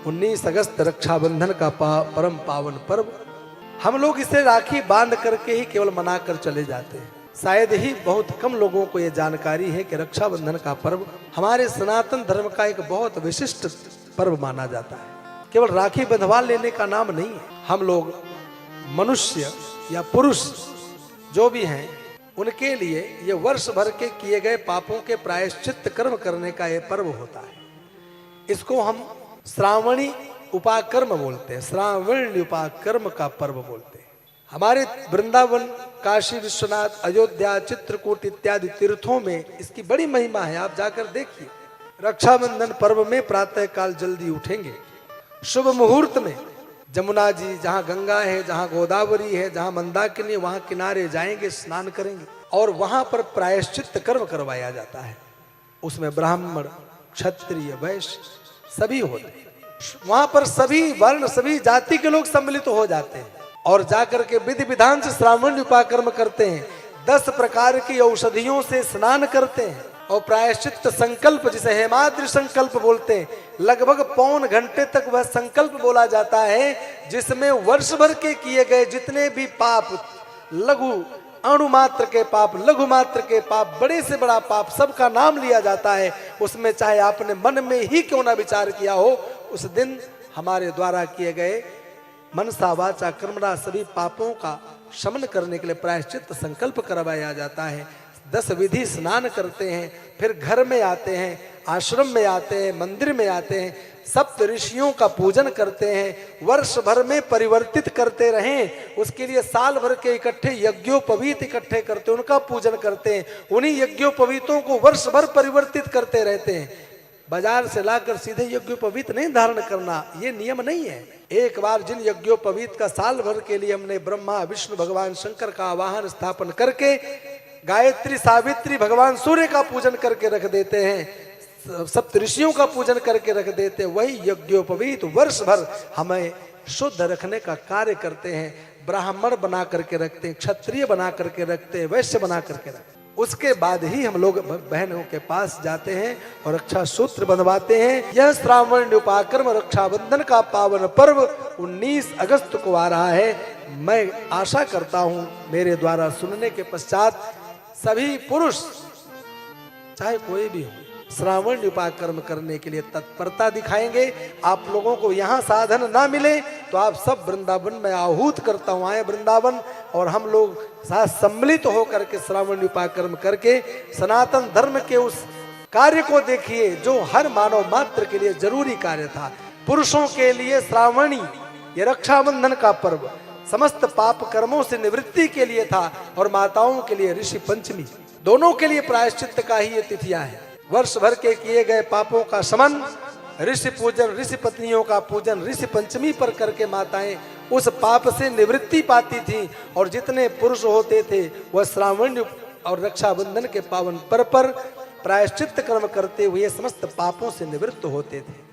19 अगस्त रक्षाबंधन का परम पावन पर्व। हम लोग इसे राखी बांध करके ही केवल मनाकर चले जाते हैं। शायद ही बहुत कम लोगों को यह जानकारी है कि रक्षाबंधन का पर्व हमारे सनातन धर्म का एक बहुत विशिष्ट पर्व माना जाता है। केवल राखी बंधवा लेने का नाम नहीं है। हम लोग मनुष्य या पुरुष जो भी हैं उनके लिए ये वर्ष भर के किए गए पापों के प्रायश्चित कर्म करने का यह पर्व होता है। इसको हम श्रावणी उपाकर्म बोलते हैं, श्रावणी उपाकर्म का पर्व बोलते हैं। हमारे वृंदावन, काशी विश्वनाथ, अयोध्या, चित्रकूट इत्यादि तीर्थों में इसकी बड़ी महिमा है। आप जाकर देखिए। रक्षाबंधन पर्व में प्रातः काल जल्दी उठेंगे, शुभ मुहूर्त में जमुना जी, जहाँ गंगा है, जहाँ गोदावरी है, जहाँ मंदाकिनी, वहाँ किनारे जाएंगे, स्नान करेंगे और वहां पर प्रायश्चित कर्म करवाया जाता है। उसमें ब्राह्मण, क्षत्रिय, वैश्य सभी होते हैं। वहां पर सभी वर्ण, सभी जाति के लोग सम्मिलित हो जाते हैं और जाकर के विधि विधान से श्रावण उपाकर्म करते हैं। 10 प्रकार की औषधियों से स्नान करते हैं और प्रायश्चित संकल्प, जिसे हेमाद्रि संकल्प बोलते हैं, लगभग पौन घंटे तक वह संकल्प बोला जाता है, जिसमें वर्ष भर के किए गए जितने भी पाप, लघु अणु मात्र के पाप, लघु मात्र के पाप, बड़े से बड़ा पाप, सबका नाम लिया जाता है। उसमें चाहे आपने मन में ही क्यों ना विचार किया हो, उस दिन हमारे द्वारा किए गए मनसा वाचा कर्मणा सभी पापों का शमन करने के लिए प्रायश्चित संकल्प करवाया जाता है। 10 विधि स्नान करते हैं, फिर घर में आते हैं, आश्रम में आते हैं, मंदिर में आते हैं, सप्त ऋषियों का पूजन करते हैं। वर्ष भर में परिवर्तित करते रहें, उसके लिए साल भर के इकट्ठे यज्ञोपवीत इकट्ठे करते हैं, उनका पूजन करते हैं। उन्हीं यज्ञोपवीतों को वर्ष भर परिवर्तित करते रहते हैं। बाजार से लाकर सीधे यज्ञोपवीत नहीं धारण करना, ये नियम नहीं है। एक बार जिन यज्ञोपवीत का साल भर के लिए हमने ब्रह्मा, विष्णु, भगवान शंकर का आवाहन स्थापन करके गायत्री, सावित्री, भगवान सूर्य का पूजन करके रख देते हैं, सप्त ऋषियों का पूजन करके रख देते हैं, वही यज्ञोपवीत वर्ष भर हमें शुद्ध रखने का कार्य करते हैं। ब्राह्मण बना करके रखते हैं, क्षत्रिय बना करके रखते हैं, वैश्य बना करके रखते हैं। उसके बाद ही हम लोग बहनों के पास जाते हैं और रक्षा सूत्र बंधवाते हैं। यह श्रावण उपाकर्म रक्षाबंधन का पावन पर्व 19 अगस्त को आ रहा है। मैं आशा करता हूं मेरे द्वारा सुनने के पश्चात सभी पुरुष, चाहे कोई भी हो, श्रावण उपाकर्म करने के लिए तत्परता दिखाएंगे। आप लोगों को यहाँ साधन ना मिले तो आप सब वृंदावन में आहूत करता हूँ, आए वृंदावन और हम लोग साथ सम्मिलित होकर के श्रावण उपाकर्म करके सनातन धर्म के उस कार्य को देखिए जो हर मानव मात्र के लिए जरूरी कार्य था। पुरुषों के लिए श्रावणी, ये रक्षाबंधन का पर्व समस्त पाप कर्मों से निवृत्ति के लिए था और माताओं के लिए ऋषि पंचमी, दोनों के लिए प्रायश्चित का ही ये तिथियां हैं। वर्ष भर के किए गए पापों का शमन, ऋषि पूजन, ऋषि पत्नियों का पूजन ऋषि पंचमी पर करके माताएं उस पाप से निवृत्ति पाती थी और जितने पुरुष होते थे वह श्रावण और रक्षाबंधन के पावन पर्व पर प्रायश्चित कर्म करते हुए समस्त पापों से निवृत्त होते थे।